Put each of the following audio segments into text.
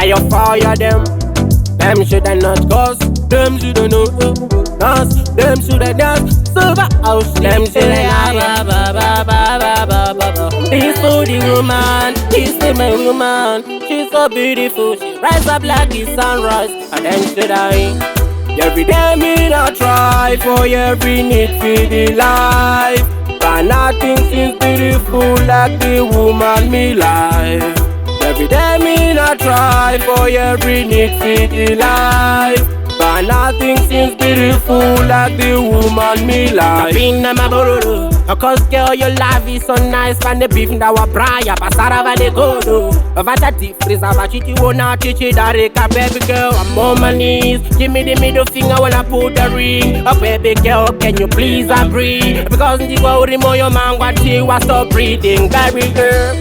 you fire them. Them shoulda not cause, them shoulda know dance, them shoulda dance, silver house, them shoulda This to the woman, this to my woman. She's so beautiful, she rise up like the sunrise, and then shoulda every day me not try for every need for the life, but nothing seems beautiful like the woman me life. Every day me not try for every need for the life, but nothing seems beautiful like the woman me life. Cause girl your life is so nice, and the beef that wa braya pasara va de godo. Vata difference ava chiti wona chichi dareka baby girl. I'm on my knees, give me the middle finger when I put the ring. Oh baby girl, can you please agree? Because the worry more your man what you was stop breathing, baby girl.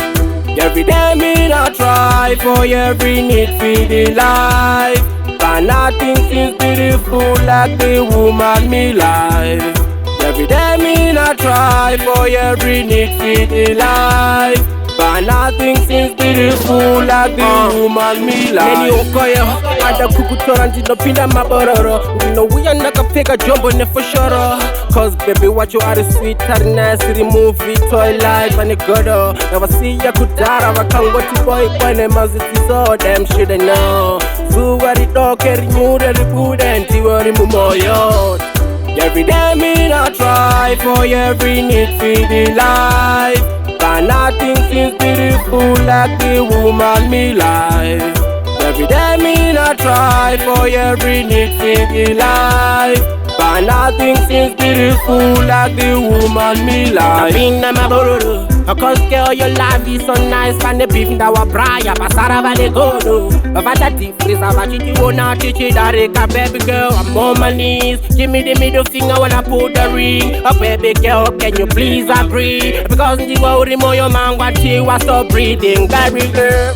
Every day me not try for every need for the life, but nothing seems beautiful like the woman me life. Every day me not try for every need for the life, but nothing seems beautiful like the woman me life. Neni okoyo, ada kukutora ndino pinda mabororo. Ndino uya nakapeka jumbo nefoshoro. Cause baby what you are the sweet and nice, remove it toy life and it godo. Never see ya kudara, wakangoti boy kwane maziti so them shoulda know. Zuwari dokeri nyure ribuden, tiwari mumoyo. Every day me not try for every need for the life, but nothing seems beautiful like the woman me life. Every day me not try for every need for the life, but nothing seems beautiful like the woman me life. Cause girl your life is so nice, and the beef that wa braya pasara va de godo. Vata difference ava chiti wona chichi dareka baby girl. I'm on my knees, give me the middle finger when I put the ring. Oh baby girl, can you please agree? Because the worry more your man what you was stop breathing, baby girl.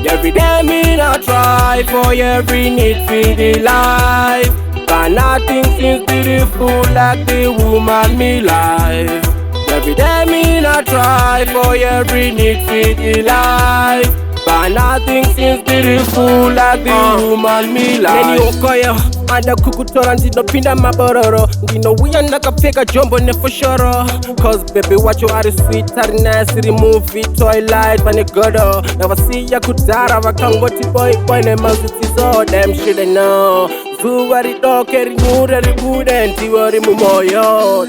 Every day me not try for every need for the life, but nothing seems beautiful like the woman me life. Every day me not try for every need for the life, but nothing seems beautiful like the woman me life. Neni okoyo, ada kukutora ndino pinda mabororo. Ndino uya nakapeka jumbo nefoshoro. Cause baby what you are the sweet and nice, remove it toy life and it godo. Never see ya kudara, wakangoti boy kwane maziti so them shoulda know. Zuwari dokeri nyure ribuden, tiwari mumoyo.